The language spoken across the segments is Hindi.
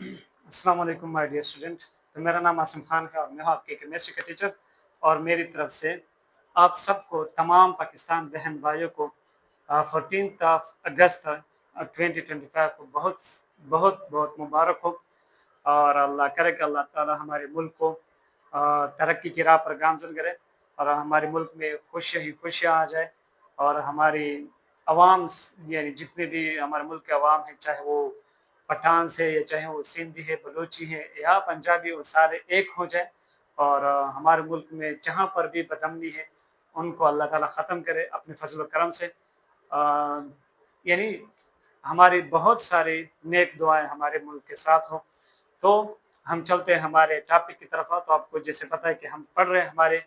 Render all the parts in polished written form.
अस्सलाम वालेकुम माय डियर स्टूडेंट। तो मेरा नाम आसिम खान है और मैं हूँ आपके केमिस्ट्री का टीचर। और मेरी तरफ से आप सबको तमाम पाकिस्तान बहन भाइयों को 14 अगस्त 2025 को बहुत बहुत बहुत मुबारक हो। और अल्लाह करे कि अल्लाह ताला हमारे मुल्क को तरक्की की राह पर गामजन करे और हमारे मुल्क में खुशियाँ ही खुशियाँ आ जाए। और हमारी अवाम यानी जितने भी हमारे मुल्क के अवाम हैं, चाहे वो पठान से या चाहे वो सिंधी है, बलूची है या पंजाबी, वो सारे एक हो जाए। और हमारे मुल्क में जहाँ पर भी बदअमनी है उनको अल्लाह ताला ख़त्म करे अपने फजल व करम से। यानी हमारी बहुत सारी नेक दुआएं हमारे मुल्क के साथ हो। तो हम चलते हैं हमारे टॉपिक की तरफ। तो आपको जैसे पता है कि हम पढ़ रहे हैं हमारे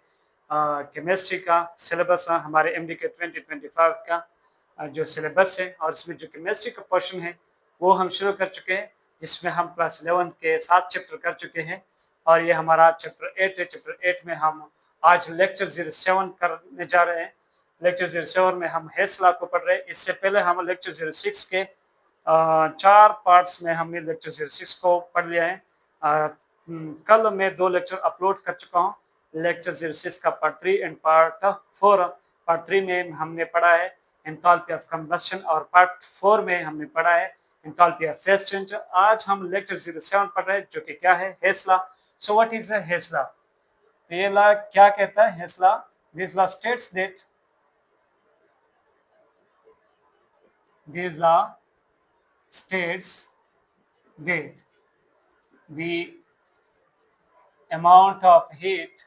केमिस्ट्री का सिलेबस, हमारे MD के 2025 का जो सिलेबस है। और इसमें जो केमिस्ट्री का पोर्शन है वो हम शुरू कर चुके हैं, जिसमें हम क्लास 11 के 7 चैप्टर कर चुके हैं। और ये हमारा चैप्टर 8 है। चैप्टर 8 में हम आज लेक्चर 07 करने जा रहे हैं। लेक्चर 07 में हम हेस लॉ को पढ़ रहे हैं। इससे पहले हम लेक्चर 06 के 4 पार्ट्स में हमने लेक्चर 06 को पढ़ लिया है। कल मैं 2 लेक्चर अपलोड कर चुका हूँ। लेक्चर 06 का पार्ट 3 एंड पार्ट 4। पार्ट 3 में हमने पढ़ा है एंथैल्पी ऑफ कंबस्शन और पार्ट 4 में हमने पढ़ा है एंथैल्पी ऑफ फेज चेंज। आज हम लेक्चर 07 पढ़ रहे हैं, जो कि क्या है, हेस law. So what is Hess law? तो ये लॉ क्या कहता है? हेस law, this law states that this law states that the amount of heat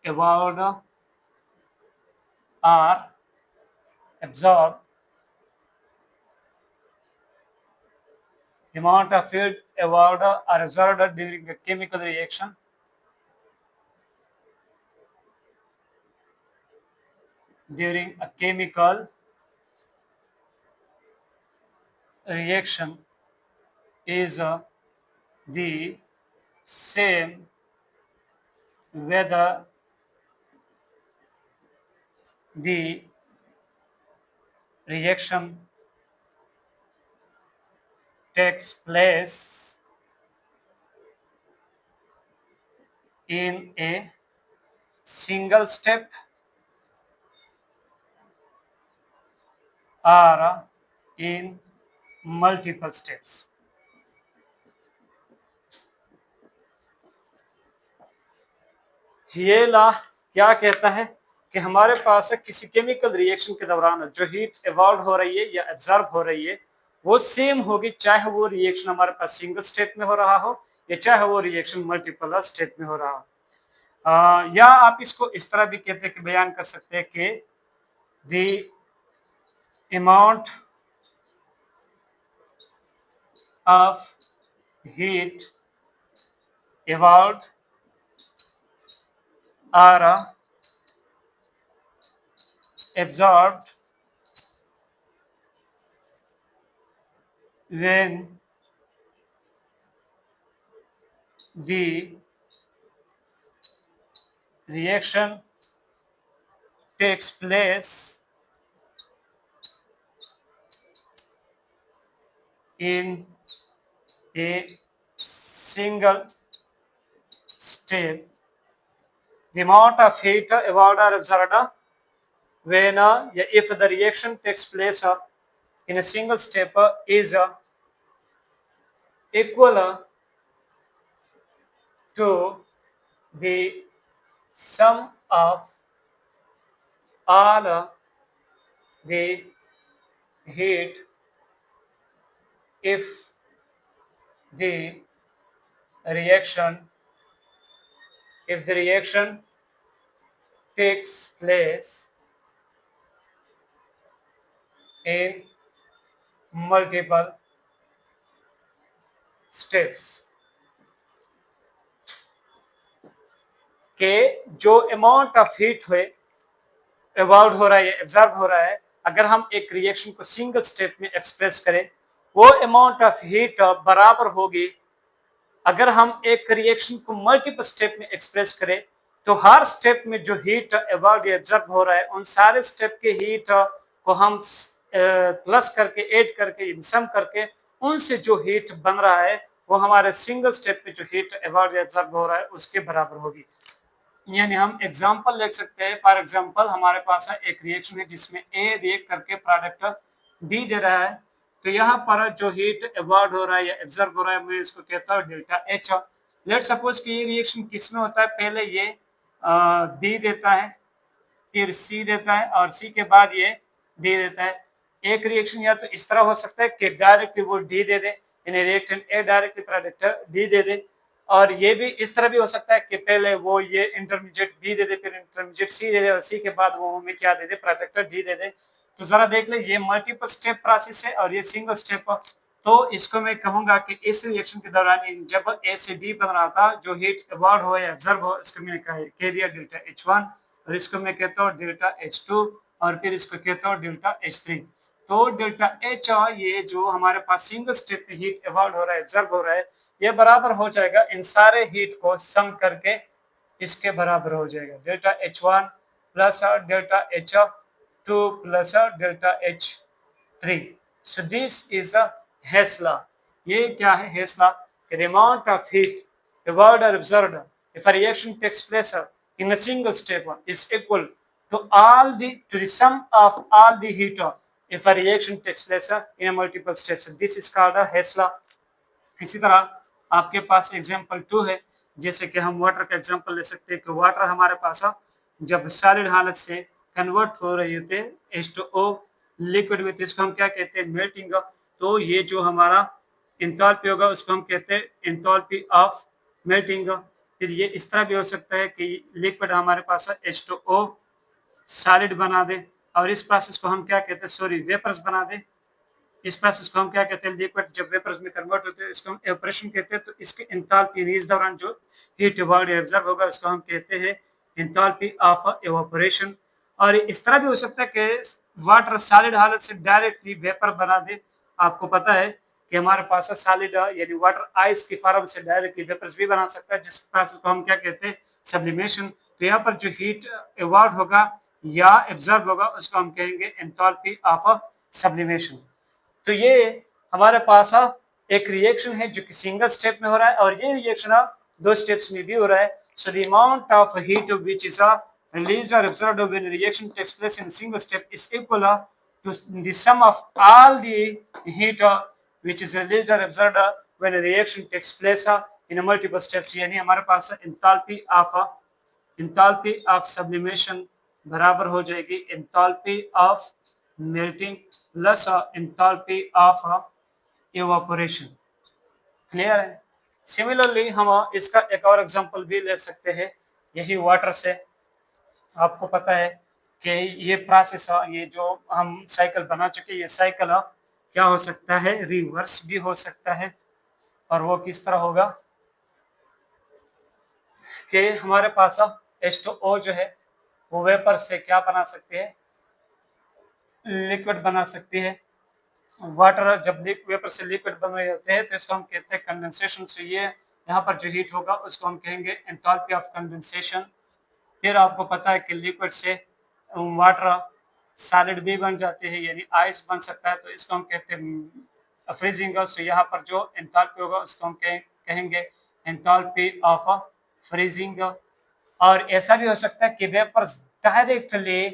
evolved or absorbed, the amount of heat evolved or absorbed during a chemical reaction is the same whether the reaction takes place in a single step or in multiple steps. ये लॉ क्या कहता है कि हमारे पास किसी केमिकल रिएक्शन के दौरान जो हीट एवॉल्व हो रही है या एब्जॉर्ब हो रही है वो सेम होगी, चाहे वो रिएक्शन हमारे पास सिंगल स्टेप में हो रहा हो या चाहे वो रिएक्शन मल्टीपल स्टेप में हो रहा हो। या आप इसको इस तरह भी कहते हैं कि बयान कर सकते हैं कि the amount of heat evolved or absorbed when the reaction takes place in a single step. The amount of heat evolved or absorbed when if the reaction takes place in a single step is equal to the sum of all the heat if the reaction takes place in multiple steps। के जो अमाउंट ऑफ हीट हुए एवॉल्व हो रहा है, एब्जॉर्ब हो रहा है, अगर हम एक रिएक्शन को सिंगल स्टेप में एक्सप्रेस करें वो अमाउंट ऑफ हीट बराबर होगी अगर हम एक रिएक्शन को मल्टीपल स्टेप में एक्सप्रेस करें तो हर स्टेप में जो हीट एवॉल्व या एब्जॉर्ब हो रहा है उन सारे स्टेप के हीट को हम प्लस करके ऐड करके सम करके उनसे जो हीट बन रहा है वो हमारे सिंगल स्टेप पे जो हीट एवॉर्ड या एब्जॉर्ब हो रहा है उसके बराबर होगी। यानी हम एग्जांपल लिख सकते हैं। फॉर एग्जांपल हमारे पास है एक रिएक्शन है जिसमें ए रिएक्ट करके प्रोडक्ट डी दे रहा है, तो यहाँ पर जो हीट एवॉर्ड हो रहा है या एब्जॉर्ब हो रहा है मैं इसको कहता हूँ डेल्टा एच। लेट सपोज कि ये रिएक्शन किस में होता है, पहले ये बी देता है, फिर सी देता है और सी के बाद ये डी देता है। एक रिएक्शन या तो इस तरह हो सकता है कि डायरेक्टली वो डी दे दे, यानी reactant A directly product D दे दे, और ये भी इस तरह भी हो सकता है कि पहले वो ये इंटरमीडिएट बी दे दे, फिर इंटरमीडिएट सी दे दे और सी के बाद वो हमें क्या दे दे, प्रोडक्ट डी दे दे। तो जरा देख ले, ये मल्टीपल स्टेप प्रोसेस है और ये सिंगल स्टेप। तो इसको मैं कहूंगा कि इस रिएक्शन के दौरान जब ए से बी बन रहा था, जो हीट एवॉर्ड हो या एब्जॉर्ब हो, इसको मैंने कह दिया डेल्टा H1, और इसको मैं कहता हूँ डेल्टा H2, और फिर इसको कहता हूँ डेल्टा H3। तो डेल्टा H ये जो हमारे पास सिंगल स्टेप में हीट एवॉर्ड हो रहा है, एब्जॉर्ब हो रहा है, ये बराबर हो जाएगा इन सारे हीट को सम करके इसके बराबर हो जाएगा, delta H1 plus delta H2 plus delta H3। So this is a Hess law. ये क्या है हेस law? The amount of heat evolved or absorbed if a reaction takes place in a single step is equal to the sum of all the heat if a reaction takes place in a multiple steps. This is called a Hess law. इसी तरह आपके पास एग्जांपल 2 है, जैसे कि हम वाटर का एग्जांपल ले सकते हैं कि वाटर हमारे पास जब सॉलिड हालत से कन्वर्ट हो रही होते H2O लिक्विड में, तो इसको हम क्या कहते हैं, मेल्टिंग। तो ये जो हमारा एंथैल्पी होगा उसको हम कहते हैं एंथैल्पी ऑफ मेल्टिंग। फिर ये इस तरह भी हो सकता है कि लिक्विड हमारे पास H2O सॉलिड बना दे, और इस प्रोसेस को हम क्या कहते हैं, सॉरी वेपर्स बना दे। इस प्रोसेस को हम क्या कहते हैं, लिक्विड जब वेपर्स में कन्वर्ट होते हैं इसको हम एवापोरेशन कहते हैं। तो इसके एंथैल्पी, इस दौरान जो हीट एवॉर्ड या एब्जॉर्ब होगा उसको हम कहते हैं एंथैल्पी ऑफ एवापोरेशन। और इस तरह भी हो सकता है कि वाटर सॉलिड हालत से डायरेक्टली वेपर बना दे। आपको पता है कि हमारे पास सॉलिड यानी वाटर आइस की फॉर्म से डायरेक्टली वेपर्स भी बना सकता है, जिस प्रोसेस को हम क्या कहते हैं, सब्लिमेशन। तो यहाँ पर जो हीट एवॉर्ड होगा या एब्जॉर्ब होगा उसको हम कहेंगे एंथैल्पी ऑफ सब्लिमेशन। तो ये हमारे पास एक रिएक्शन है जो कि सिंगल स्टेप में हो रहा है, और ये रिएक्शन 2 स्टेप्स में भी हो रहा है। So the amount of heat which is released or absorbed when a reaction takes place in a single step is equal to the sum of all the heat which is released or absorbed when a reaction takes place in a multiple steps। यानी हमारे पास एंथैल्पी ऑफ सब्लिमेशन बराबर हो जाएगी enthalpy of melting plus enthalpy of evaporation. Clear है? सिमिलरली हम इसका एक और एग्जांपल भी ले सकते हैं, यही वाटर से। आपको पता है कि ये प्रोसेस, ये जो हम साइकिल बना चुके, ये साइकिल क्या हो सकता है, रिवर्स भी हो सकता है। और वो किस तरह होगा कि हमारे पास H2O जो है वो वेपर से क्या बना सकते हैं, लिक्विड बना सकती है। वाटर जब वेपर से लिक्विड बन रहे होते हैं तो इसको हम कहते हैं कंडेंसेशन। से ये यहाँ पर जो हीट होगा उसको हम कहेंगे एंथैल्पी ऑफ कंडेंसेशन। फिर आपको पता है कि लिक्विड से वाटर सॉलिड भी बन जाते हैं, यानी आइस बन सकता है, तो इसको हम कहते हैं फ्रीजिंग। सो यहाँ पर जो एंथैल्पी होगा उसको हम कहेंगे एंथैल्पी ऑफ फ्रीजिंग। और ऐसा भी हो सकता है कि वेपर्स डायरेक्टली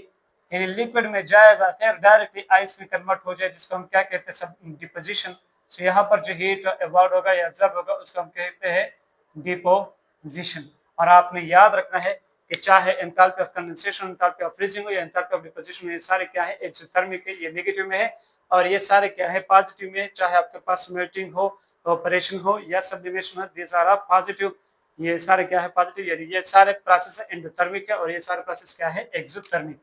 यानी लिक्विड में जाएगा फिर डायरेक्टली आइस में कन्वर्ट हो जाए, जिसको हम क्या कहते हैं, सब डिपोजिशन। सो यहाँ पर जो हीट एवॉर्ड होगा या एब्जॉर्ब होगा उसको हम कहते हैं डिपोजिशन। और आपने याद रखना है कि चाहे enthalpy of condensation, enthalpy of freezing हो या एंथैल्पी ऑफ डिपोजिशन, ये सारे क्या है, एक्सोथर्मिक है, ये नेगेटिव में है, और ये सारे क्या है, पॉजिटिव में। चाहे आपके पास मेल्टिंग हो, ऑपरेशन हो या सब्लिमेशन हो, दीज आर पॉजिटिव। ये सारे क्या है, पॉजिटिव, यानी ये सारे प्रोसेस एंडोथर्मिक है और ये सारे प्रोसेस क्या है, एक्सोथर्मिक।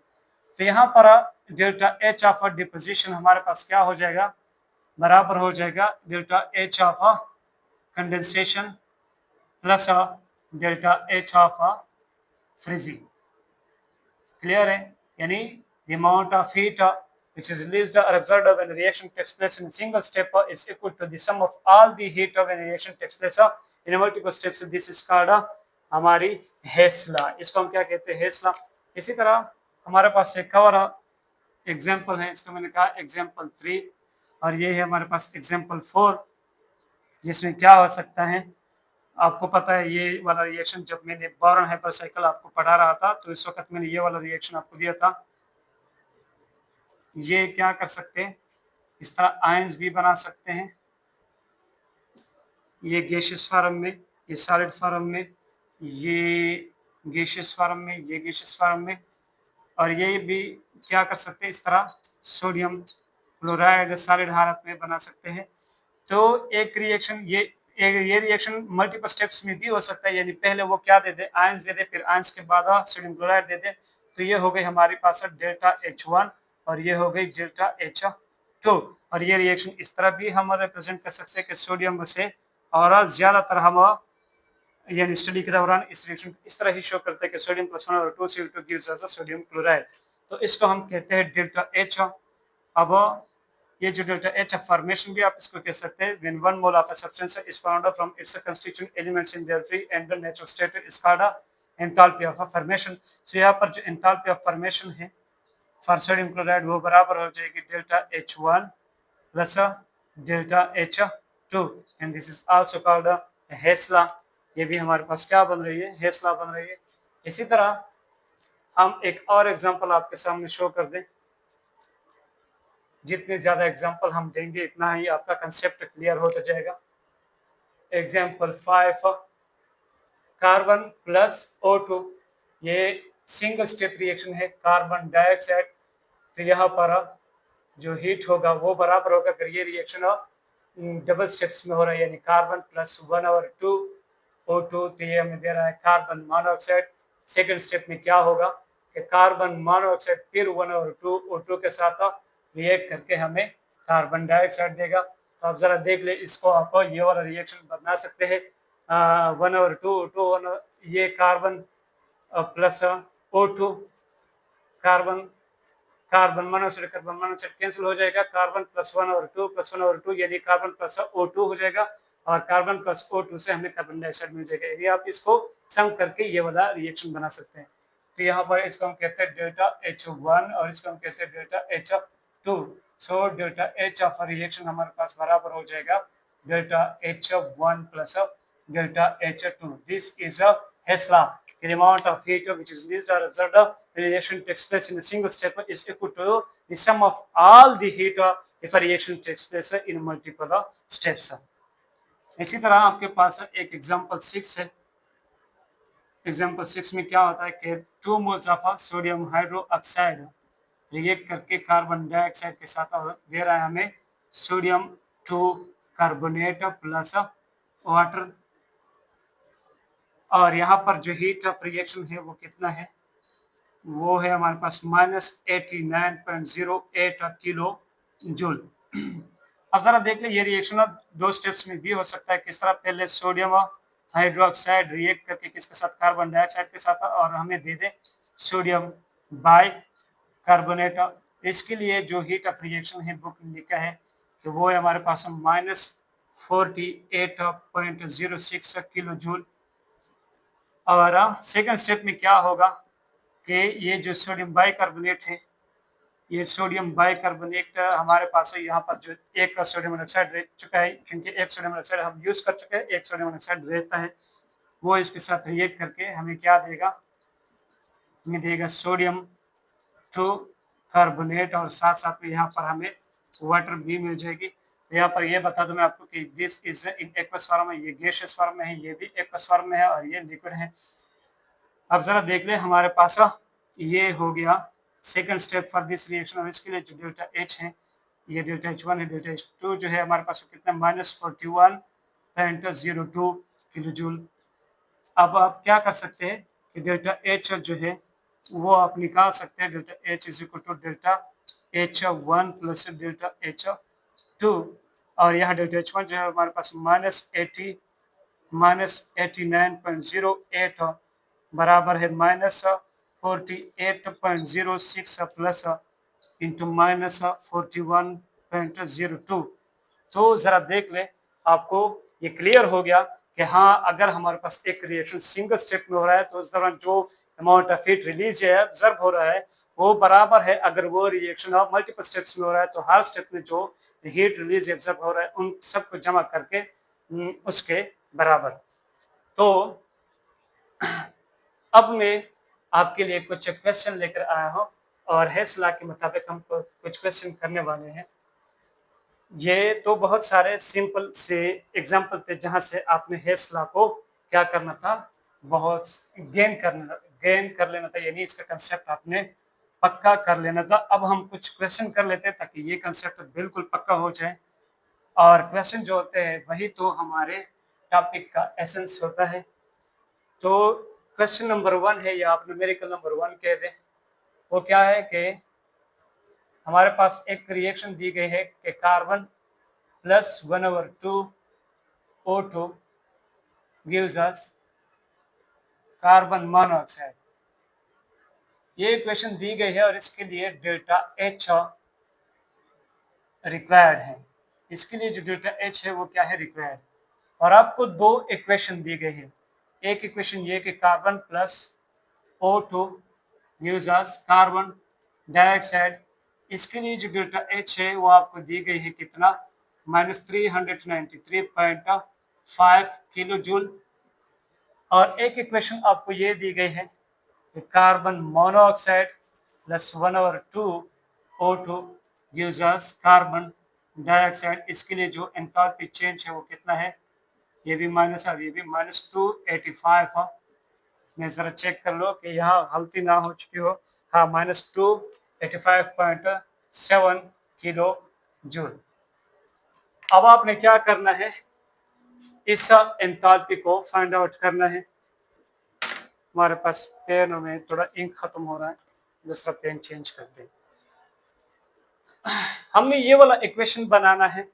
तो यहाँ पर डेल्टा H ऑफ डिपोजिशन हमारे पास क्या हो जाएगा, बराबर हो जाएगा delta H of condensation plus delta H of freezing. Clear है? यानी the amount of heat which is released or absorbed when a reaction takes place in a single step is equal to the sum of all the heat when a reaction takes place in a multiple steps. This is called हमारी हेस लॉ। इसको हम क्या कहते हैं, हेस लॉ। इसी तरह हमारे पास एक और एग्जाम्पल है, इसका मैंने कहा एग्जाम्पल 3, और ये है हमारे पास एग्जाम्पल 4, जिसमें क्या हो सकता है। आपको पता है ये वाला रिएक्शन जब मैंने बोरॉन हाइपरसाइकिल आपको पढ़ा रहा था, तो इस वक्त मैंने ये वाला रिएक्शन आपको दिया था। ये क्या कर सकते हैं, इस तरह आयंस भी बना सकते हैं, ये गैसियस फॉर्म में, ये सॉलिड फॉर्म में, ये गैसियस फॉर्म में, ये गैसियस फॉर्म में, और ये भी क्या कर सकते हैं, इस तरह सोडियम क्लोराइड सॉलिड हालत में बना सकते हैं। तो एक रिएक्शन ये रिएक्शन मल्टीपल स्टेप्स में भी हो सकता है, यानी पहले वो क्या दे दे, आयंस दे दे, फिर आयंस के बाद सोडियम क्लोराइड दे दे। तो ये हो गई हमारे पास डेल्टा H1 और ये हो गई डेल्टा H2। और ये रिएक्शन इस तरह भी हम रिप्रेजेंट कर सकते हैं कि सोडियम से, और ज्यादातर हम यानी स्टडी के दौरान इस रिएक्शन इस तरह ही शो करते हैं कि सोडियम प्लस 1 और 2 CO2 gives us sodium chloride. तो इसको हम कहते हैं डेल्टा H। अब ये जो डेल्टा H फॉर्मेशन भी आप इसको कह सकते हैं, when 1 mole of a substance is found from its constituent elements in their free and natural state is called enthalpy of formation। so यहाँ पर जो enthalpy of formation है फॉर सोडियम क्लोराइड वो बराबर हो जाएगी delta H1 plus delta H2, and this is also called Hess law. ये भी हमारे पास क्या बन रही है, हेस लॉ बन रही है। इसी तरह हम एक और एग्जांपल आपके सामने शो कर दें। जितने ज्यादा एग्जांपल हम देंगे इतना ही आपका कंसेप्ट क्लियर होता जाएगा। एग्जांपल 5, कार्बन प्लस O2, ये सिंगल स्टेप रिएक्शन है, कार्बन डाइऑक्साइड। तो यहाँ पर जो हीट होगा वो बराबर होगा, अगर ये रिएक्शन डबल स्टेप्स में हो रहा है, यानी कार्बन प्लस 1 और 2 O2, तो ये हमें दे रहा है कार्बन मोनोऑक्साइड। सेकंड स्टेप में क्या होगा कि कार्बन मोनोऑक्साइड फिर 1 और 2 O2 के साथ रिएक्ट करके हमें कार्बन डाइऑक्साइड देगा। तो आप जरा देख ले, इसको आप ये वाला रिएक्शन बना सकते हैं, 1 और 2 O2 1, ये carbon plus O2, carbon carbon monoxide carbon monoxide cancel हो जाएगा, कार्बन प्लस 1 और 2 प्लस 1 और 2 यानी कार्बन प्लस O2 हो जाएगा, और कार्बन प्लस O2 से हमें कार्बन डाइऑक्साइड मिल जाएगा। यदि आप इसको सम करके ये वाला रिएक्शन बना सकते हैं। तो यहाँ पर इसको हम कहते हैं डेल्टा H1 और इसको हम कहते हैं delta H2। So delta H of reaction हमारे पास बराबर हो जाएगा delta H1 plus delta H2। This is a Hess law. The amount of heat which is released or absorbed when a reaction takes place in a single step is equal to the sum of all the heat if a reaction takes place in multiple steps। इसी तरह आपके पास एक एग्जांपल 6 है। एग्जांपल 6 में क्या होता है कि 2 moles of sodium hydroxide react करके कार्बन डाइऑक्साइड के साथ दे रहा है हमें सोडियम 2 कार्बोनेट प्लस वाटर, और यहाँ पर जो हीट ऑफ रिएक्शन है वो कितना है, वो है हमारे पास -89.08 किलो जूल। अब जरा देख ले, ये रिएक्शन दो स्टेप्स में भी हो सकता है। किस तरह, पहले सोडियम हाइड्रोक्साइड रिएक्ट करके किसके साथ, कार्बन डाइऑक्साइड के साथ, और हमें दे दे सोडियम बाई कार्बोनेट। इसके लिए जो हीट ऑफ रिएक्शन है बुक में लिखा है कि वो है हमारे पास -48.06 किलो जूल। और सेकंड स्टेप में क्या होगा कि ये जो सोडियम बाइकार्बोनेट है, ये सोडियम बाइकार्बोनेट हमारे पास है, यहाँ पर जो एक सोडियम मोनोऑक्साइड रह चुका है, क्योंकि एक सोडियम मोनोऑक्साइड हम यूज कर चुके हैं, एक सोडियम मोनोऑक्साइड रहता है, वो इसके साथ रिएक्ट करके हमें क्या देगा, हमें देगा सोडियम 2 कार्बोनेट, और साथ साथ में यहाँ पर हमें वाटर भी मिल जाएगी। तो यहाँ पर ये बता दूं मैं आपको कि this is in aqueous form है, ये गैसियस फॉर्म में है, ये भी एक्वस फॉर्म में है, और ये लिक्विड है। अब जरा देख ले, हमारे पास ये हो गया second step for this reaction, और इसके लिए जो डेल्टा H है, ये डेल्टा H1 है, डेल्टा H2 जो है हमारे पास कितना, -41.02 किलो जूल। अब आप क्या कर सकते हैं कि डेल्टा H जो है वो आप निकाल सकते हैं, delta H is equal to delta H1 plus delta H2, और यहाँ डेल्टा H1 जो है हमारे पास -89.08 बराबर है -48.06 प्लस इंटू -41.02। तो जरा देख ले, आपको ये क्लियर हो गया कि हाँ, अगर हमारे पास एक रिएक्शन सिंगल स्टेप में हो रहा है तो उस दौरान जो अमाउंट ऑफ हीट रिलीज है, ऑब्जर्व हो रहा है, वो बराबर है, अगर वो रिएक्शन ऑफ मल्टीपल स्टेप्स में हो रहा है तो हर स्टेप में जो हीट रिलीज ऑब्जर्व हो रहा है उन सबको जमा करके उसके बराबर। तो अब मैं आपके लिए कुछ क्वेश्चन लेकर आया हूँ और हेस लॉ के मुताबिक हम कुछ क्वेश्चन करने वाले हैं। ये तो बहुत सारे सिंपल से एग्जाम्पल थे जहां से आपने हेस लॉ को क्या करना था, बहुत गेन कर लेना था, यानी इसका कंसेप्ट आपने पक्का कर लेना था। अब हम कुछ क्वेश्चन कर लेते हैं ताकि ये कंसेप्ट बिल्कुल पक्का हो जाए, और क्वेश्चन जो होते हैं वही तो हमारे टॉपिक का एसेंस होता है। तो क्वेश्चन नंबर 1 है, या आप न्यूमेरिकल नंबर 1 कह दें, वो क्या है कि हमारे पास एक रिएक्शन दी गई है कि carbon plus 1/2 O2 gives us carbon monoxide. ये इक्वेशन दी गई है और इसके लिए डेल्टा H रिक्वायर्ड है। इसके लिए जो डेल्टा H है वो क्या है, रिक्वायर्ड। और आपको दो इक्वेशन दी गई है। एक इक्वेशन ये कि carbon plus O2 gives us carbon dioxide. इसके लिए जो डेल्टा H है वो आपको दी गई है कितना, -393.5 किलो जूल। और एक इक्वेशन आपको ये दी गई है कि carbon monoxide plus 1/2 O2 gives us carbon dioxide. इसके लिए जो एंथैल्पी चेंज है वो कितना है, ये भी माइनस है, ये भी -285 है। मैं जरा चेक कर लो कि यहाँ गलती ना हो चुकी हो। हाँ, -285.7 किलो जूल। अब आपने क्या करना है, इस एंथैल्पी को फाइंड आउट करना है। हमारे पास पेनों में थोड़ा इंक खत्म हो रहा है, दूसरा पेन चेंज कर दे। हमने ये वाला इक्वेशन बनाना है,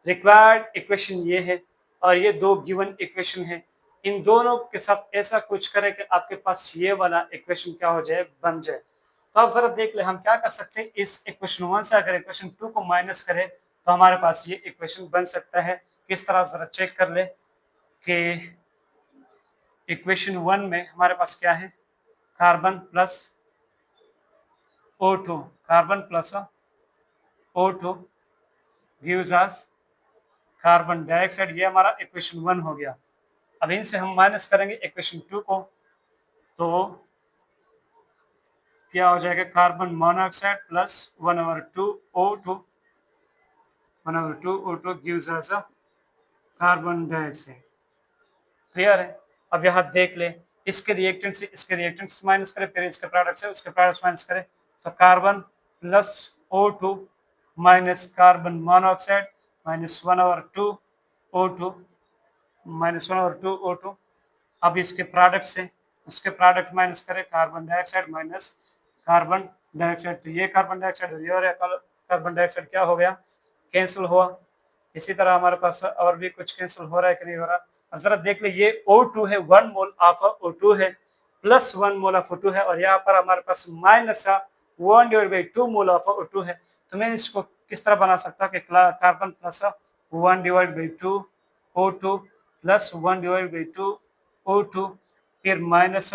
रिक्वायर्ड इक्वेशन ये है और ये दो गिवन इक्वेशन है। इन दोनों के साथ ऐसा कुछ करें कि आपके पास ये वाला इक्वेशन क्या हो जाए, बन जाए। तो आप जरा देख ले हम क्या कर सकते हैं, इस इक्वेशन 1 से अगर इक्वेशन 2 को माइनस करें तो हमारे पास ये इक्वेशन बन सकता है। किस तरह, जरा चेक कर ले कि इक्वेशन 1 में हमारे पास क्या है, carbon plus O2, carbon plus O2 gives us carbon dioxide. ये हमारा इक्वेशन 1 हो गया। अब इनसे हम माइनस करेंगे इक्वेशन 2 को, तो क्या हो जाएगा, carbon monoxide plus 1/2 O2 gives us carbon dioxide. Clear है। अब यहाँ देख ले, इसके रिएक्टेंट से इसके रिएक्टेंट माइनस करें, फिर इसके प्रोडक्ट से उसके प्रोडक्ट माइनस करें, तो carbon plus O2 minus carbon monoxide -1/2 O2 -1/2 O2। अब इसके प्रोडक्ट से उसके प्रोडक्ट माइनस करें, carbon dioxide minus carbon dioxide, तो ये कार्बन डाइऑक्साइड और कार्बन डाइऑक्साइड क्या हो गया, कैंसिल हुआ। इसी तरह हमारे पास और भी कुछ कैंसिल हो रहा है कि नहीं हो रहा। अब जरा देख ले, ये O2 है, 1 मोल ऑफ O2 है, प्लस 1 मोल ऑफ O2 है, और यहाँ पर हमारे पास माइनस 1/2 मोल ऑफ O2 है। तो मैं इसको किस तरह बना सकता हूँ कि carbon plus 1/2 O2 plus 1/2 O2, फिर माइनस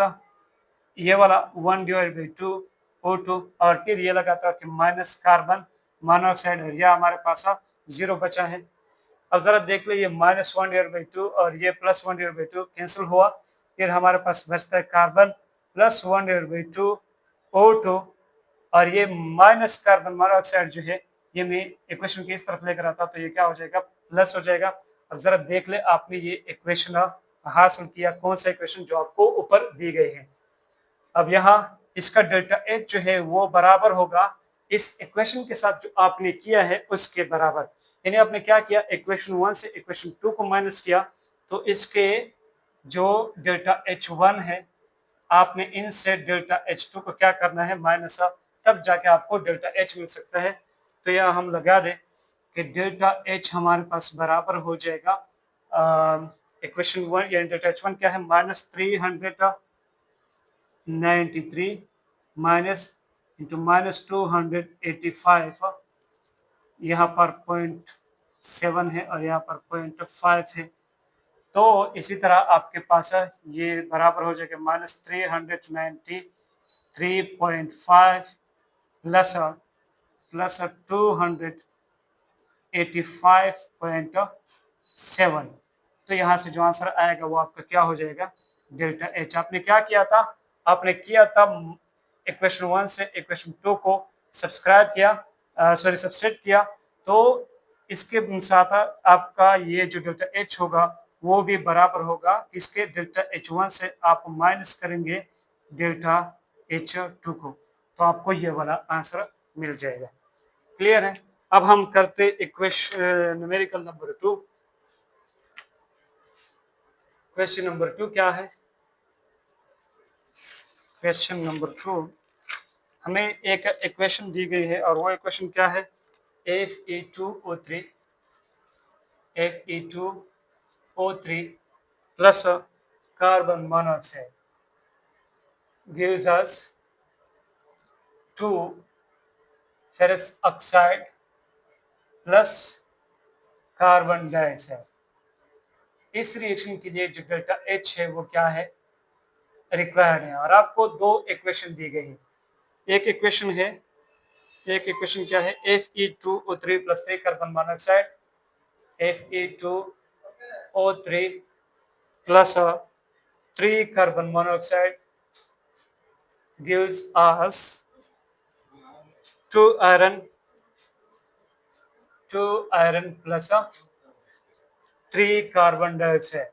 ये वाला 1/2 O2, और फिर ये लगाता है कि माइनस कार्बन मोनोऑक्साइड है, यह हमारे पास 0 बचा है। अब जरा देख लो, ये -1/2 और ये +1/2 कैंसिल हुआ, फिर हमारे पास बचता है कार्बन प्लस 1/2 O2, और ये माइनस कार्बन मोनोऑक्साइड जो है, ये मैं इक्वेशन की इस तरफ लेकर आता हूँ तो ये क्या हो जाएगा, प्लस हो जाएगा। अब जरा देख ले, आपने ये इक्वेशन हासिल किया, कौन सा इक्वेशन, जो आपको ऊपर दी गई है। अब यहाँ इसका डेल्टा H जो है वो बराबर होगा इस इक्वेशन के साथ जो आपने किया है उसके बराबर। यानी आपने क्या किया, इक्वेशन 1 से इक्वेशन 2 को माइनस किया, तो इसके जो डेल्टा H1 है, आपने इनसे डेल्टा H2 को क्या करना है, माइनस, तब जाके आपको डेल्टा H मिल सकता है। तो यहाँ हम लगा दें कि डेल्टा H हमारे पास बराबर हो जाएगा इक्वेशन 1, यानी डेल्टा H1 क्या है, -393 माइनस इंटू -285, यहाँ पर 0.7 है और यहाँ पर 0.5 है, तो इसी तरह आपके पास ये बराबर हो जाएगा -393.5 प्लस 285.7। तो यहाँ से जो आंसर आएगा वो आपका क्या हो जाएगा, डेल्टा एच। आपने क्या किया था, आपने किया था इक्वेशन 1 से इक्वेशन 2 को सब्सक्राइब किया, सब्सट्रैक्ट किया, तो इसके साथ आपका ये जो डेल्टा एच होगा वो भी बराबर होगा किसके, डेल्टा एच 1 से आप माइनस करेंगे डेल्टा एच 2 को, तो आपको ये वाला आंसर मिल जाएगा। क्लियर है। अब हम करते equation numerical number 2। Question number 2 क्या है, क्वेश्चन नंबर 2 हमें एक इक्वेशन दी गई है और वो इक्वेशन क्या है, Fe2O3 plus carbon monoxide gives us 2 ferrous oxide plus carbon dioxide. इस रिएक्शन के लिए जो डेल्टा एच है वो क्या है, रिक्वायर्ड है। और आपको दो इक्वेशन दी गई है। एक इक्वेशन क्या है, Fe2O3 plus 3 carbon monoxide, Fe2O3 plus 3 carbon monoxide gives us 2 iron plus 3 carbon dioxide.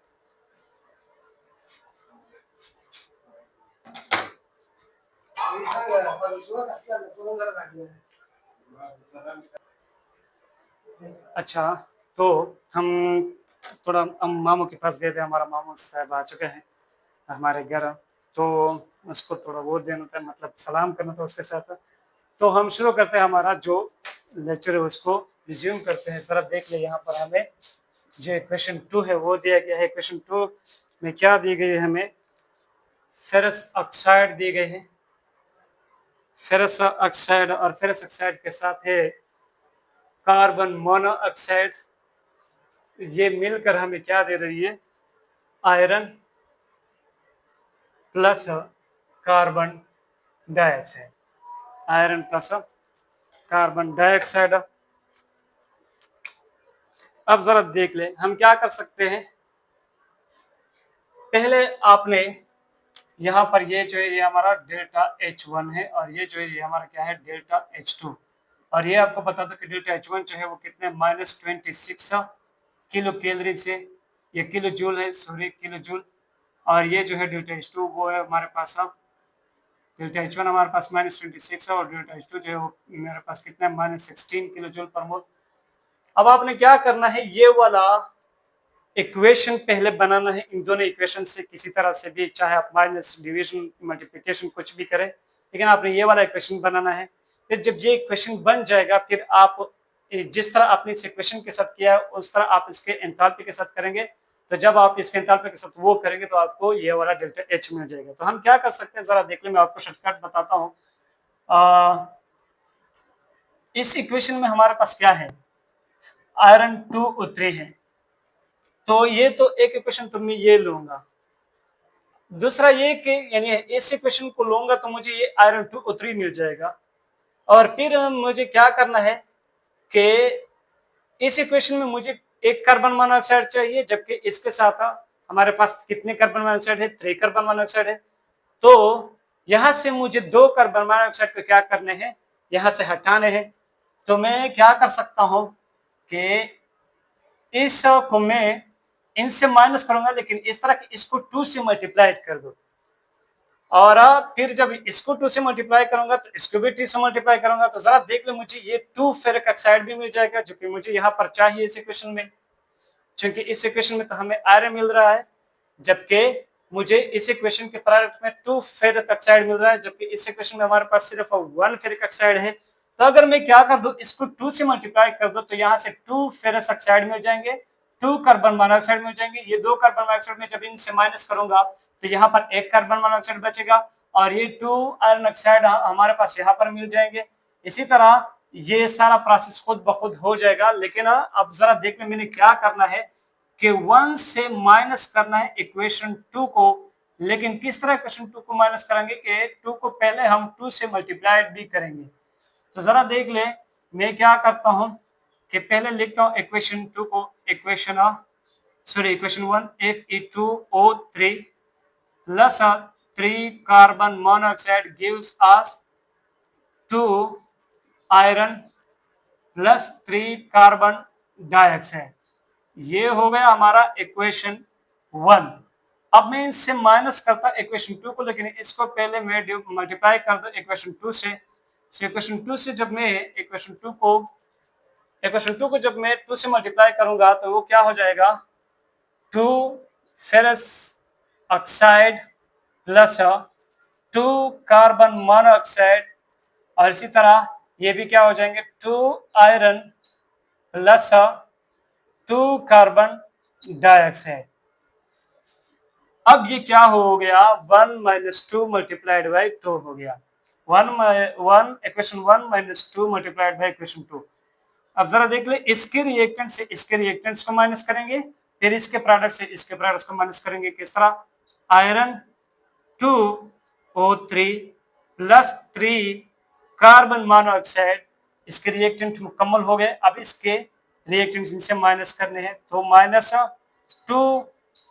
अच्छा, तो हम थोड़ा हम मामू के पास गए थे, हमारा मामू साहब आ चुके हैं हमारे घर, तो उसको थोड़ा वो देना था, मतलब सलाम करना था उसके साथ। तो हम शुरू करते हैं हमारा जो लेक्चर है उसको रिज्यूम करते हैं। जरा देख ले, यहाँ पर हमें जो क्वेश्चन 2 है वो दिया गया है। क्वेश्चन 2 में क्या दी गई है, हमें फेरस ऑक्साइड दी गई है, फेरस ऑक्साइड, और फेरस ऑक्साइड के साथ है कार्बन मोनोऑक्साइड। ये मिलकर हमें क्या दे रही है, iron plus carbon dioxide, iron plus carbon dioxide. अब जरा देख ले हम क्या कर सकते हैं। पहले आपने यहाँ पर ये जो है ये हमारा डेल्टा H1 है, और ये जो है ये हमारा क्या है, डेल्टा H2। और ये आपको बता दो कि डेल्टा H1 जो है वो कितने -26 किलो कैलोरी से, ये किलो जूल है, सॉरी किलो जूल। और ये जो है डेल्टा H2 वो है हमारे पास, डेल्टा H1 हमारे पास -26 है, और डेल्टा H2 जो है वो मेरे पास कितना -16 किलो जूल पर मोल। अब आपने क्या करना है, ये वाला इक्वेशन पहले बनाना है। इन दोनों इक्वेशन से किसी तरह से भी, चाहे आप माइनस, डिवीजन, मल्टीप्लिकेशन कुछ भी करें, लेकिन आपने ये वाला इक्वेशन बनाना है। फिर जब ये इक्वेशन बन जाएगा, फिर आप जिस तरह आपने इस इक्वेशन के साथ किया उस तरह आप इसके एंथैल्पी के साथ करेंगे। तो जब आप इसके एंथैल्पी के साथ वो करेंगे तो आपको ये वाला डेल्टा एच मिल जाएगा। तो हम क्या कर सकते हैं, जरा देख लें, मैं आपको शॉर्टकट बताता हूँ। इस इक्वेशन में हमारे पास क्या है, आयरन 2O3 है, तो ये तो एक इक्वेशन तो मैं ये लूंगा। दूसरा ये कि यानी इस इक्वेशन को लूंगा तो मुझे ये आयरन 2O3 मिल जाएगा। और फिर मुझे क्या करना है कि इस इक्वेशन में मुझे एक कार्बन मोनोऑक्साइड चाहिए, जबकि इसके साथ हमारे पास कितने कार्बन मोनोऑक्साइड है, 3 कार्बन मोनोऑक्साइड है। तो यहां से मुझे 2 कार्बन मोनोऑक्साइड को क्या करने हैं, यहां से हटाने हैं। तो मैं क्या कर सकता हूं कि इस को मैं इनसे माइनस करूंगा, लेकिन इस तरह कि इसको 2 से मल्टीप्लाई कर दो, और फिर जब इसको 2 से मल्टीप्लाई करूंगा तो इसको भी 2 से मल्टीप्लाई करूंगा। तो जरा देख लो, मुझे ये 2 फेरिक ऑक्साइड भी मिल जाएगा, जो कि मुझे यहाँ पर चाहिए इस इक्वेशन में, क्योंकि इस इक्वेशन में तो हमें आयरन मिल रहा है, जबकि मुझे इस इक्वेशन के प्रोडक्ट में 2 फेरिक ऑक्साइड मिल रहा है, जबकि इस इक्वेशन में हमारे पास सिर्फ 1 फेरिक ऑक्साइड है। तो अगर मैं क्या कर दूं, इसको 2 से मल्टीप्लाई कर दो, तो यहाँ से 2 फेरस ऑक्साइड मिल जाएंगे, 2 कार्बन मोनोऑक्साइड मिल जाएंगे। ये 2 कार्बन मोनोऑक्साइड में जब इनसे माइनस करूंगा तो यहाँ पर 1 कार्बन मोनोऑक्साइड बचेगा, और ये 2 आयरन ऑक्साइड हमारे पास यहाँ पर मिल जाएंगे। इसी तरह ये सारा प्रोसेस खुद ब खुद हो जाएगा। लेकिन अब जरा देख लें मैंने क्या करना है, कि 1 से माइनस करना है इक्वेशन 2 को, लेकिन किस तरह इक्वेशन 2 को माइनस करेंगे कि 2 को पहले हम 2 से मल्टीप्लाइड भी करेंगे। तो जरा देख ले, मैं क्या करता हूं कि पहले लिखता हूं इक्वेशन 2 को, equation 1 Fe2O3 plus 3 carbon monoxide gives us 2 iron plus 3 carbon dioxide. ये हो गया हमारा इक्वेशन 1। अब मैं इससे माइनस करता इक्वेशन 2 को, लेकिन इसको पहले मैं मल्टीप्लाई कर दूं इक्वेशन 2 से। इक्वेशन 2 से जब मैं इक्वेशन 2 को जब मैं 2 से मल्टीप्लाई करूंगा तो वो क्या हो जाएगा, 2 ferrous oxide plus 2 carbon monoxide, और इसी तरह ये भी क्या हो जाएंगे, 2 आयरन प्लस 2 कार्बन डाइऑक्साइड। अब ये क्या हो गया, 1 माइनस 2 मल्टीप्लाइड बाई 2 हो गया। 1 equation 1 minus 2 multiplied by equation 2। अब जरा देख ले, इसके रिएक्टेंट से इसके रिएक्टेंट्स को माइनस करेंगे, फिर इसके प्रोडक्ट से इसके प्रोडक्ट्स को माइनस करेंगे। किस तरह, iron 2O3 plus 3 carbon monoxide, इसके रिएक्टेंट मुकम्मल हो गए। अब इसके रिएक्टेंट्स इनसे माइनस करने हैं, तो माइनस 2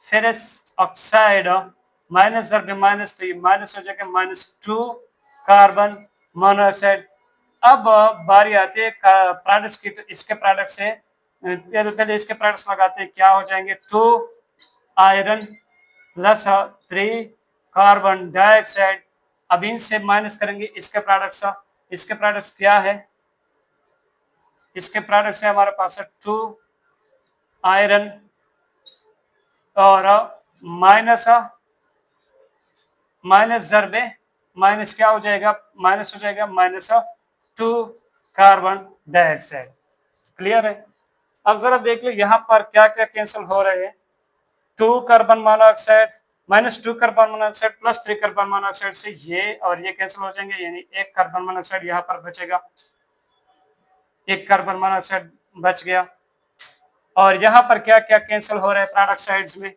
फेरस ऑक्साइड, माइनस जब माइनस तो ये माइनस हो जाएगा, माइनस 2 कार्बन मोनोऑक्साइड। अब बारी आती है प्रोडक्ट्स की, तो इसके प्रोडक्ट से पहले इसके प्रोडक्ट्स लगाते हैं, क्या हो जाएंगे, 2 आयरन प्लस 3 कार्बन डाइऑक्साइड। अब इनसे माइनस करेंगे इसके प्रोडक्ट्स। इसके प्रोडक्ट्स क्या है, इसके प्रोडक्ट्स है हमारे पास 2 आयरन और माइनस जरबे माइनस क्या हो जाएगा, माइनस हो जाएगा माइनस 2 कार्बन डाइऑक्साइड। क्लियर है। अब जरा देख लो यहाँ पर क्या क्या कैंसिल हो रहे हैं, 2 carbon monoxide minus 2 carbon monoxide plus 3 carbon monoxide से ये और ये कैंसिल हो जाएंगे, यानी 1 कार्बन मोनोऑक्साइड यहाँ पर बचेगा, 1 कार्बन मोनोऑक्साइड बच गया। और यहाँ पर क्या क्या कैंसिल हो रहा है प्रोडक्ट साइड्स में,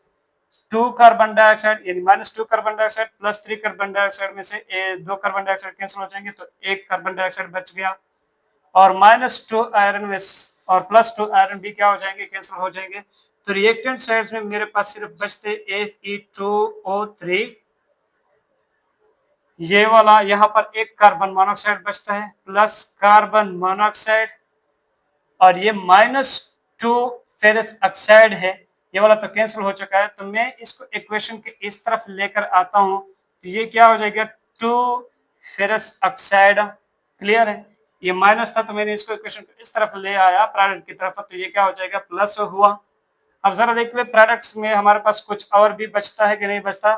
2 कार्बन डाइऑक्साइड यानी minus 2 carbon dioxide plus 3 carbon dioxide में से 2 कार्बन डाइऑक्साइड कैंसिल हो जाएंगे, तो 1 कार्बन डाइऑक्साइड बच गया। और माइनस 2 आयरन में और प्लस 2 आयरन भी क्या हो जाएंगे, कैंसिल हो जाएंगे। तो रिएक्टेंट साइड्स में मेरे पास सिर्फ बचते Fe2O3, ये वाला यहाँ पर 1 कार्बन मोनोऑक्साइड बचता है प्लस कार्बन मोनोऑक्साइड, और ये माइनस 2 फेरस ऑक्साइड है, ये वाला तो कैंसिल हो चुका है। तो मैं इसको इक्वेशन के इस तरफ लेकर आता हूं, तो ये क्या हो जाएगा, 2 फेरस ऑक्साइड। क्लियर है, ये माइनस था तो मैंने इसको इक्वेशन को इस तरफ ले आया प्रोडक्ट की तरफ, तो ये क्या हो जाएगा, प्लस हुआ। अब जरा देख ले प्रोडक्ट्स में हमारे पास कुछ और भी बचता है कि नहीं बचता,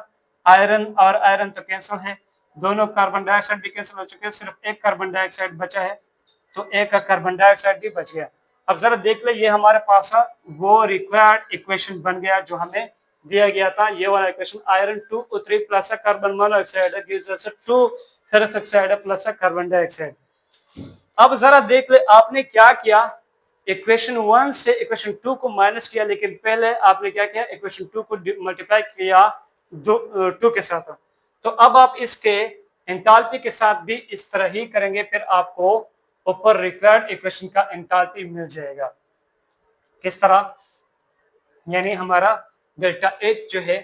आयरन और आयरन तो कैंसिल है, दोनों कार्बन डाइऑक्साइड भी कैंसिल हो चुके हैं, सिर्फ 1 कार्बन डाइऑक्साइड बचा है, तो 1 कार्बन डाइऑक्साइड भी बच गया। अब जरा देख ले, ये हमारे पास वो रिक्वायर्ड इक्वेशन बन गया जो हमें दिया गया था, ये वाला equation, iron 2O3 plus carbon monoxide gives us 2 ferrous oxide plus carbon dioxide. अब जरा देख ले, आपने क्या किया, इक्वेशन 1 से इक्वेशन 2 को माइनस किया, लेकिन पहले आपने क्या किया, इक्वेशन 2 को मल्टीप्लाई किया 2 के साथ। तो अब आप इसके एंथैल्पी के साथ भी इस तरह ही करेंगे, फिर आपको ऊपर रिक्वायर्ड इक्वेशन का एंथैल्पी मिल जाएगा। किस तरह, यानी हमारा डेल्टा H जो है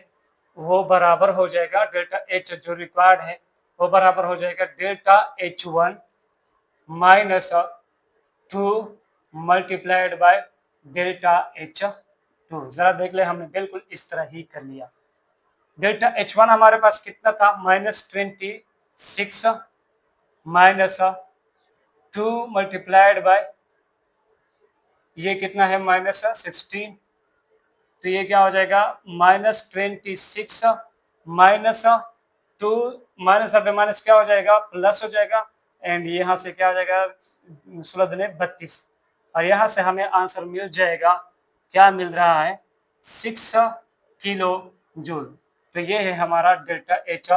वो बराबर हो जाएगा, डेल्टा H जो रिक्वायर्ड है वो बराबर हो जाएगा delta H1 minus 2 multiplied by delta H2। जरा देख ले, हमने बिल्कुल इस तरह ही कर लिया। डेल्टा H1 हमारे पास कितना था, -26 माइनस 2 मल्टीप्लाइड बाय ये कितना है, -16, तो ये क्या हो जाएगा, -26 माइनस 2 माइनस अब माइनस क्या हो जाएगा, प्लस हो जाएगा, एंड यहाँ से क्या हो जाएगा, 16×32, और यहाँ से हमें आंसर मिल जाएगा, क्या मिल रहा है, 6 किलो जूल। तो ये है हमारा delta H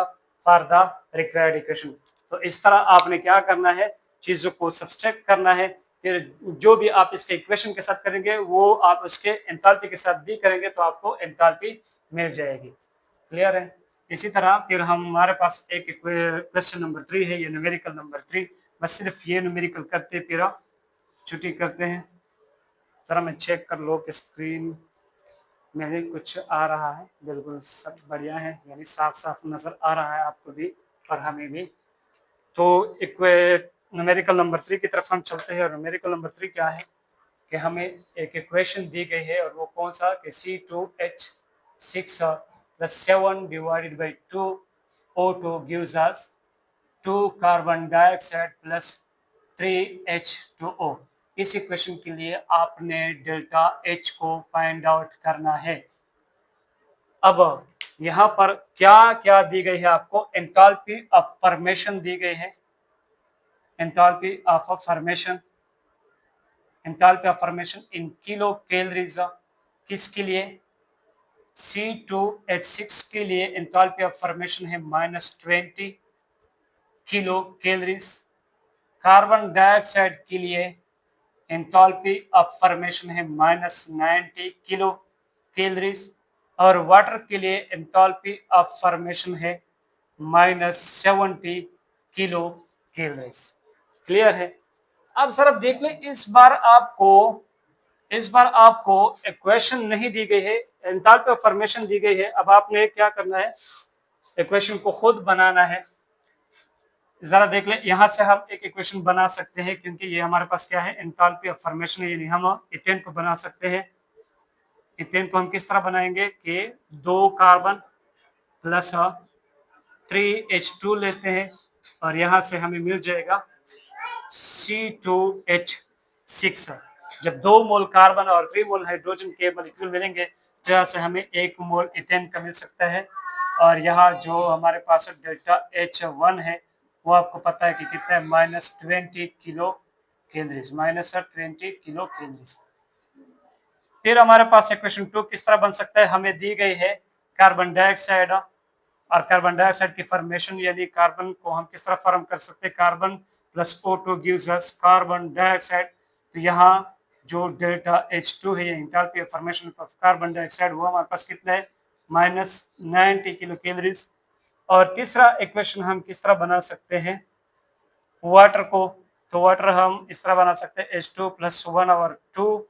for the required equation. तो इस तरह आपने क्या करना है, चीजों को सब्सट्रैक्ट करना है, फिर जो भी आप इसके इक्वेशन के साथ करेंगे वो आप उसके एंथैल्पी के साथ भी करेंगे तो आपको एंथैल्पी मिल जाएगी। क्लियर है? इसी तरह फिर हमारे पास एक क्वेश्चन नंबर 3 है, ये न्यूमेरिकल नंबर 3। बस सिर्फ ये न्यूमेरिकल करते फिर छुट्टी करते हैं। जरा मैं चेक कर लो कि स्क्रीन में भी कुछ आ रहा है। बिल्कुल सब बढ़िया है, यानी साफ साफ नज़र आ रहा है आपको भी और हमें भी। तो न्यूमेरिकल नंबर 3 की तरफ हम चलते हैं। और न्यूमेरिकल नंबर 3 क्या है कि हमें एक इक्वेशन दी गई है और वो कौन सा कि C2H6 + 7 divided by 2 O2 gives us 2 carbon dioxide plus 3H2O। इस इक्वेशन के लिए आपने डेल्टा H को फाइंड आउट करना है। अब यहाँ पर क्या क्या दी गई है आपको? एंथैल्पी ऑफ फॉर्मेशन दी गई है। Enthalpy of formation, enthalpy of formation in kilo calories. किसके लिए? C2H6 के लिए एंथैल्पी ऑफ फॉर्मेशन है -20 किलो कैलोरीज। कार्बन डाइऑक्साइड के लिए एंथैल्पी ऑफ फॉर्मेशन है -90 किलो कैलोरीज। और वाटर के लिए एंथैल्पी ऑफ फॉर्मेशन है -70 किलो कैलोरीज। क्लियर है? अब सर अब देख लें, इस बार आपको इक्वेशन नहीं दी गई है, एंथैल्पी ऑफ फॉर्मेशन दी गई है। अब आपने क्या करना है, इक्वेशन को खुद बनाना है। जरा देख ले, यहां से हम एक इक्वेशन बना सकते हैं क्योंकि ये हमारे पास क्या है, एंथैल्पी ऑफ फॉर्मेशन है, यानी हम इथेन को बना सकते हैं। इथेन को हम किस तरह बनाएंगे कि 2 कार्बन प्लस 3H2 लेते हैं और यहां से हमें मिल जाएगा C2H6। जब 2 मोल कार्बन और 3 मोल हाइड्रोजन के मॉलिक्यूल मिलेंगे तो यहाँ से हमें 1 मोल इथेन का मिल सकता है। और यहाँ जो हमारे पास डेल्टा H1 है वो आपको पता है कि कितना है, -20 किलो कैलोरीज, -20 किलो कैलोरीज। फिर हमारे पास इक्वेशन 2 किस तरह बन सकता है? हमें दी गई है कार्बन डाइऑक्साइड और कार्बन डाइऑक्साइड की फॉर्मेशन, यानी कार्बन को हम किस तरह फॉर्म कर सकते हैं, carbon plus O2 gives us carbon dioxide. तो यहाँ जो डेल्टा H2 है, ये enthalpy of formation of carbon dioxide, वो हमारे पास कितना है, -90 किलो कैलोरीज। और तीसरा इक्वेशन हम किस तरह बना सकते हैं वाटर को? तो वाटर हम इस तरह बना सकते हैं H2 + 1/2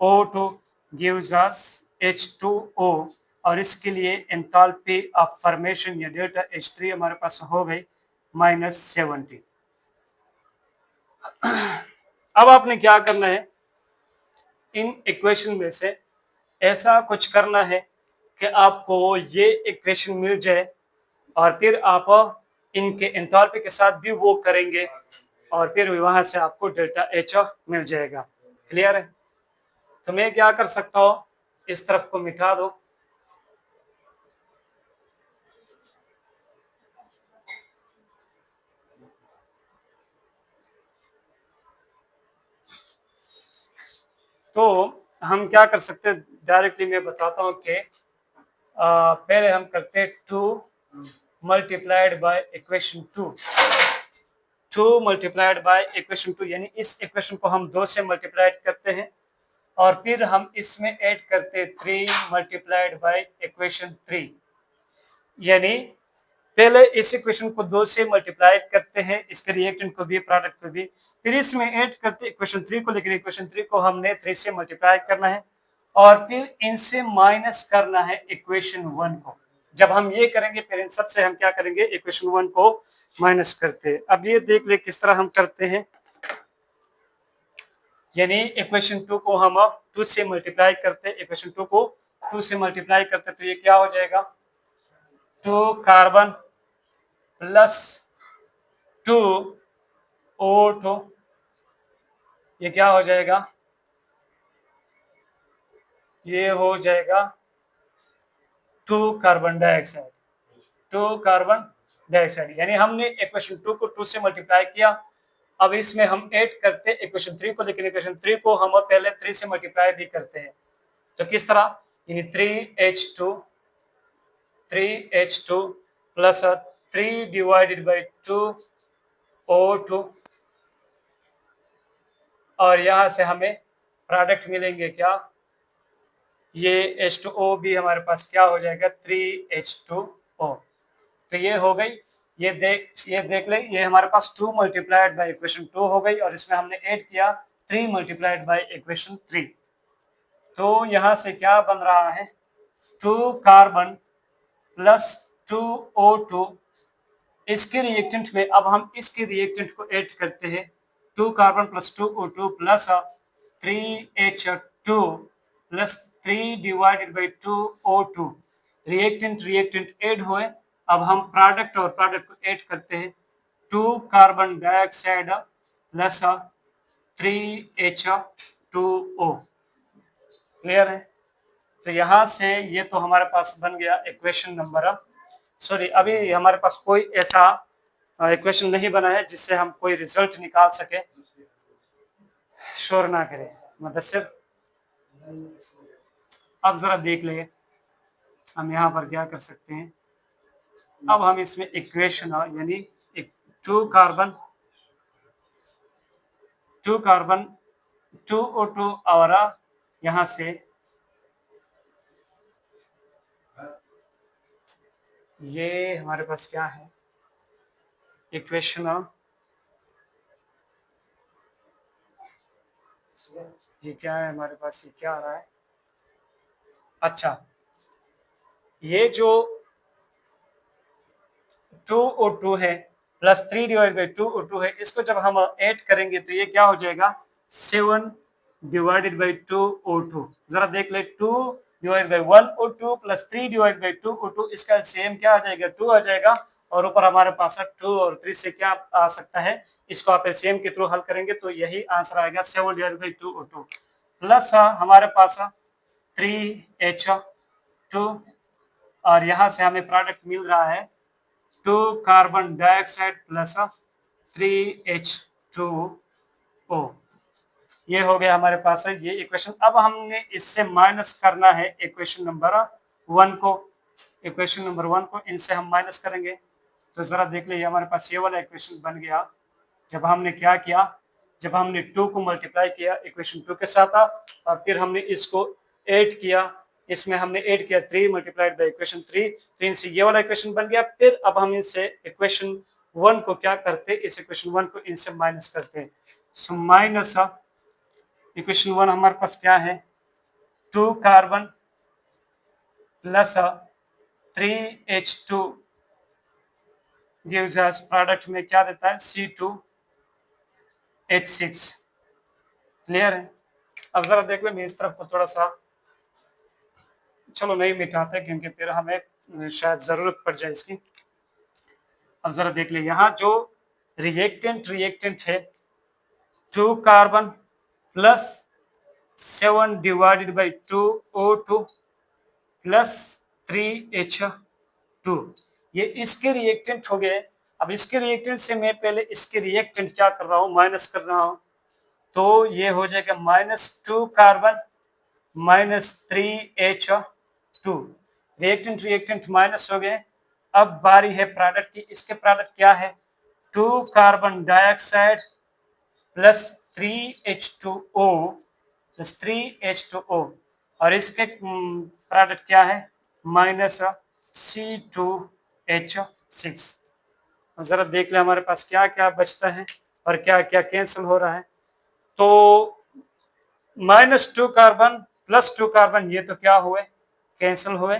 O2 gives us H2O। और इसके लिए एंथैल्पी ऑफ फॉर्मेशन या डेल्टा H3 हमारे पास हो गई -70। अब आपने क्या करना है, इन इक्वेशन में से ऐसा कुछ करना है कि आपको ये इक्वेशन मिल जाए और फिर आप इनके एंथैल्पी के साथ भी वो करेंगे और फिर वहां से आपको डेल्टा H मिल जाएगा। क्लियर है? तो मैं क्या कर सकता हूँ, इस तरफ को मिटा दो। तो हम क्या कर सकते हैं, डायरेक्टली मैं बताता हूँ कि पहले हम करते हैं 2 multiplied by equation 2। 2 multiplied by equation 2, यानी इस इक्वेशन को हम 2 से मल्टीप्लाइड करते हैं और फिर हम इसमें ऐड करते हैं 3 मल्टीप्लाइड बाय इक्वेशन 3। यानी पहले इस इक्वेशन को 2 से मल्टीप्लाई करते हैं, इसके रिएक्टेंट को भी प्रोडक्ट को भी, फिर इसमें ऐड करते हैं इक्वेशन 3 को, लेकिन इक्वेशन 3 को हमने 3 से मल्टीप्लाई करना है और फिर इनसे माइनस करना है इक्वेशन 1 को। जब हम ये करेंगे फिर इन सबसे हम क्या करेंगे, इक्वेशन 1 को माइनस करते हैं। अब ये देख ले किस तरह हम करते हैं, यानी इक्वेशन 2 को हम 2 से मल्टीप्लाई करते हैं, इक्वेशन 2 को 2 से मल्टीप्लाई करते हैं तो ये क्या हो जाएगा, 2 कार्बन प्लस 2 O2, ये क्या हो जाएगा, ये हो जाएगा 2 कार्बन डाइऑक्साइड, 2 कार्बन डाइऑक्साइड। यानी हमने इक्वेशन 2 को 2 से मल्टीप्लाई किया। अब इसमें हम ऐड करते इक्वेशन 3 को, लेकिन इक्वेशन 3 को हम पहले 3 से मल्टीप्लाई भी करते हैं। तो किस तरह, यानी 3H2 plus 3 divided by 2 O2 और यहाँ से हमें प्रोडक्ट मिलेंगे क्या, ये H2O भी हमारे पास क्या हो जाएगा 3H2O। तो ये हो गई, ये देख ले, ये हमारे पास 2 मल्टीप्लाइड बाई इक्वेशन 2 हो गई और इसमें हमने ऐड किया 3 मल्टीप्लाइड बाई इक्वेशन 3। तो यहाँ से क्या बन रहा है 2 कार्बन प्लस 2O2। इसके रिएक्टेंट में अब हम इसके रिएक्टेंट को ऐड करते हैं 2 carbon plus 2O2 plus 3H2 plus 3 divided by 2O2। Reactant add हुए, अब हम प्रोडक्ट और प्रोडक्ट को ऐड करते हैं 2 carbon dioxide plus 3H2O। Clear है। तो यहाँ से ये तो हमारे पास बन गया इक्वेशन नंबर, सॉरी अभी हमारे पास कोई ऐसा इक्वेशन नहीं बना है जिससे हम कोई रिजल्ट निकाल सके। शोर ना करें मुदस्सिर। अब जरा देख लें हम यहाँ पर क्या कर सकते हैं। अब हम इसमें इक्वेशन यानी 2 कार्बन 2O2 और यहाँ से ये हमारे पास क्या है इक्वेशन, ये क्या है हमारे पास, ये क्या आ रहा है। अच्छा, ये जो 2O2 है प्लस 3 डिवाइड बाई 2O2 है, इसको जब हम ऐड करेंगे तो ये क्या हो जाएगा 7 डिवाइडेड बाई 2O2। जरा देख ले 2 divide by 1O2 plus 3 divide by 2O2, इसका सेम क्या आ जाएगा 2 आ जाएगा और ऊपर हमारे पास 2 और 3 से क्या आ सकता है, इसको आप एलसीएम के थ्रू हल करेंगे तो यही आंसर आएगा 7 डिवाइड बाई 2O2 प्लस हमारे पास 3H2 और यहाँ से हमें प्रोडक्ट मिल रहा है 2 कार्बन डाइऑक्साइड प्लस 3H2O। ये हो गया हमारे पास है ये इक्वेशन। अब हमने इससे माइनस करना है इक्वेशन नंबर 1 को। इक्वेशन नंबर 1 को इनसे हम माइनस करेंगे तो जरा देख लीजिए हमारे पास ये वाला इक्वेशन बन गया। जब हमने क्या किया, जब हमने 2 को मल्टीप्लाई किया इक्वेशन 2 के साथ और फिर हमने इसको ऐड किया, इसमें हमने ऐड किया 3 मल्टीप्लाइड बाई इक्वेशन 3, तो इनसे ये वाला इक्वेशन बन गया। फिर अब हम इनसे इक्वेशन 1 को क्या करते, इस इक्वेशन 1 को इनसे माइनस करते हैं। सो माइनस इक्वेशन 1 हमारे पास क्या है 2 carbon plus 3H2 gives us product में क्या देता है C2H6। क्लियर है। अब जरा देख लो मैं इस तरफ को थोड़ा सा चलो नहीं मिटाते क्योंकि फिर हमें शायद जरूरत पड़ जाए इसकी। अब जरा देख ले यहाँ जो रिएक्टेंट है 2 carbon plus 7 divided by 2O2 plus 3H2, ये इसके रिएक्टेंट हो गए। अब इसके रिएक्टेंट से मैं पहले इसके रिएक्टेंट क्या कर रहा हूँ माइनस कर रहा हूँ, तो ये हो जाएगा -2 कार्बन -3H2। रिएक्टेंट माइनस हो गए। अब बारी है प्रोडक्ट की। इसके प्रोडक्ट क्या है 2 carbon dioxide plus 3H2O plus 3H2O और इसके प्रोडक्ट क्या है -C2H6। जरा देख ले हमारे पास क्या क्या बचता है और क्या क्या कैंसिल हो रहा है। तो -2 कार्बन प्लस 2 कार्बन ये तो क्या हुए कैंसिल हुए,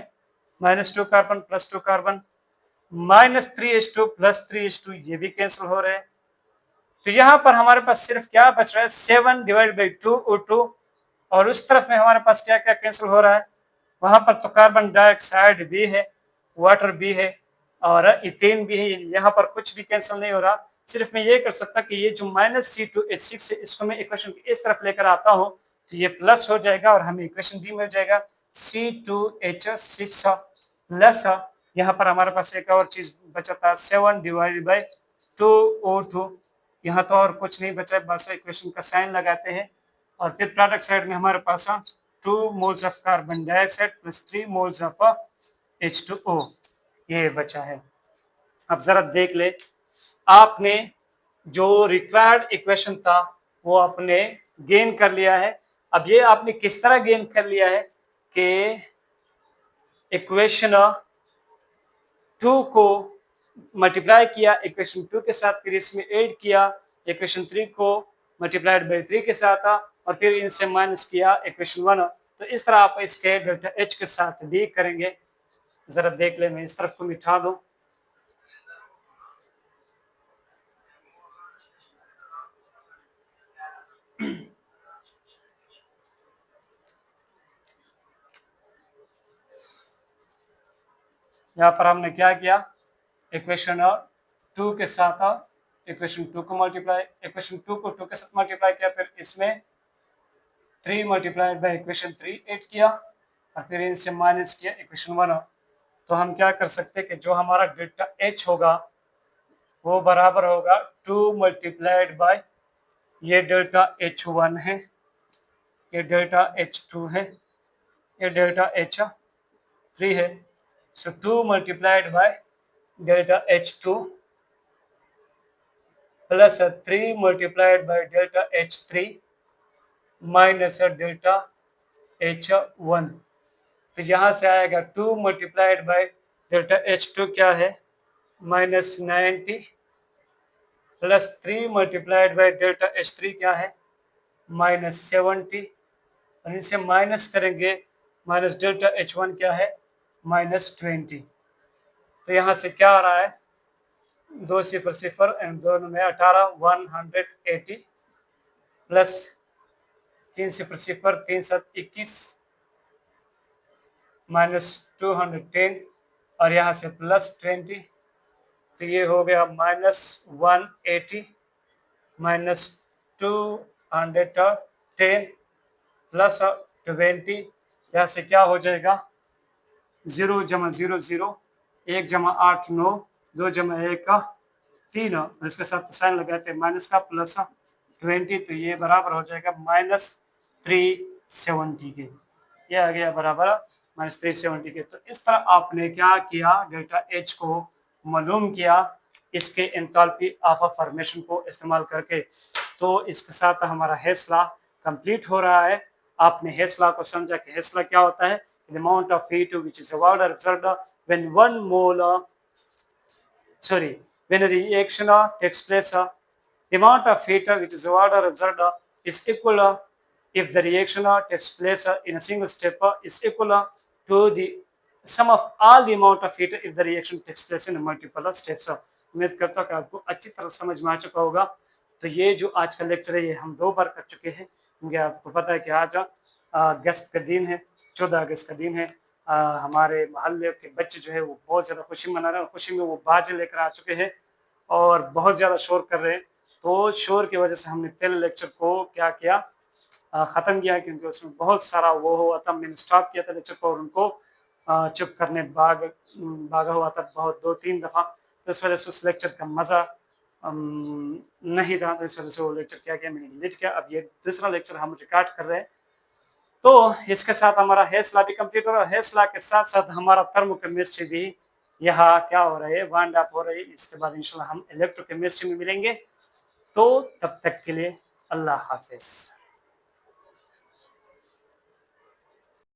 -2 carbon plus 2 carbon, -3H2 plus 3H2 ये भी कैंसिल हो रहे हैं। तो यहाँ पर हमारे पास सिर्फ क्या बच रहा है 7 डिवाइड बाई 2O2 और उस तरफ में हमारे पास क्या क्या कैंसिल हो रहा है, वहां पर तो कार्बन डाइऑक्साइड भी है, वाटर भी है और इथेन भी है। यहाँ पर कुछ भी कैंसिल नहीं हो रहा। सिर्फ मैं ये कर सकता कि ये जो -C2H6 है इसको मैं इक्वेशन की इस तरफ लेकर आता हूँ तो ये प्लस हो जाएगा और हमें इक्वेशन भी मिल जाएगा C2H6 प्लस यहाँ पर हमारे पास एक और चीज बचा था 7 डिवाइडेड बाई 2O2। यहाँ तो और कुछ नहीं बचा, बस इक्वेशन का साइन लगाते हैं और फिर प्रोडक्ट साइड में हमारे पास 2 moles of carbon dioxide plus 3 moles of H2O ये बचा है। अब जरा देख ले आपने जो रिक्वायर्ड इक्वेशन था वो आपने गेन कर लिया है। अब ये आपने किस तरह गेन कर लिया है कि इक्वेशन 2 को मल्टीप्लाई किया इक्वेशन 2 के साथ, फिर इसमें ऐड किया इक्वेशन 3 को मल्टीप्लाइड बाई 3 के साथ, और फिर इनसे माइनस किया इक्वेशन 1। तो इस तरह आप इसके डेल्टा एच के साथ भी करेंगे। जरा देख ले, मैं इस तरफ को मिटा दूं। यहाँ पर हमने क्या किया, इक्वेशन 2 के साथ इक्वेशन 2 को मल्टीप्लाई, इक्वेशन 2 को 2 के साथ मल्टीप्लाई किया, फिर इसमें 3 मल्टीप्लाइड बाई इक्वेशन 3 ऐड किया, और फिर इनसे माइनस किया इक्वेशन 1। तो हम क्या कर सकते हैं कि जो हमारा डेल्टा एच होगा वो बराबर होगा 2 मल्टीप्लाइड बाई ये डेल्टा एच 1 है, ये डेल्टा एच 2 है, ये डेल्टा एच 3 है। सो 2 multiplied by delta H 2 plus 3 multiplied by delta H 3 minus delta H 1। तो यहाँ से आएगा 2 मल्टीप्लाइड बाई डेल्टा एच 2 क्या है, minus 90, plus 3 multiplied by delta H 3 क्या है, माइनस 70, और इनसे माइनस करेंगे माइनस डेल्टा एच 1 क्या है, माइनस 20। तो यहाँ से क्या आ रहा है, 2 सिफर सिफर एंड दोनों में 18, 180, प्लस 3 सिफर सिफर 3 7 21, माइनस 210, और यहाँ से प्लस 20। तो ये हो गया माइनस 180 माइनस 210 प्लस 20। यहाँ से क्या हो जाएगा, 0 जमा 0 0, 1 जमा 8 9, 2 जमा 1 3, और इसके साथ साइन लगाते हैं माइनस का, प्लस 20। तो ये बराबर हो जाएगा माइनस 370 के। ये आ गया बराबर माइनस 370 के। तो इस तरह आपने क्या किया, डेल्टा एच को मालूम किया इसके एंथैल्पी ऑफ फॉर्मेशन को इस्तेमाल करके। तो इसके साथ हमारा हेस लॉ कंप्लीट हो रहा है। आपने हेस लॉ को समझा कि हेस लॉ क्या होता है, the amount of heat which is evolved or absorbed when one mole when a reaction takes place, the amount of heat which is evolved or absorbed is equal if the reaction takes place in a single step is equal to the sum of all the amount of heat if the reaction takes place in multiple steps। उम्मीद करता हूँ कि आपको अच्छी तरह समझ में आ चुका होगा। तो ये जो आज का लेक्चर है ये हम 2 बार कर चुके हैं, क्योंकि आपको पता है कि आज अगस्त का दिन है, 14 अगस्त का दिन है। हमारे मोहल्ले के बच्चे जो है वो बहुत ज़्यादा खुशी मना रहे हैं, खुशी में वो बाजे लेकर आ चुके हैं और बहुत ज़्यादा शोर कर रहे हैं। तो शोर की वजह से हमने पहले लेक्चर को क्या किया, ख़त्म किया, क्योंकि उसमें बहुत सारा वो हुआ था। मैंने स्टॉप किया था लेक्चर को और उनको चुप करने भागा हुआ था बहुत 2-3 दफ़ा। तो इस वजह से उस लेक्चर का मज़ा नहीं था। तो इस वजह से वो लेक्चर क्या किया, मैंने डिलीट किया। अब ये दूसरा लेक्चर हम रिकॉर्ड कर रहे हैं। तो इसके साथ हमारा हेस लॉ भी कंप्लीट हो रहा है। हेस लॉ के साथ साथ हमारा थर्मोकेमिस्ट्री भी यहाँ क्या हो रहा है, वाइंड अप हो रही है। इसके बाद इंशाल्लाह हम इलेक्ट्रोकेमिस्ट्री में मिलेंगे। तो तब तक के लिए अल्लाह हाफिज़।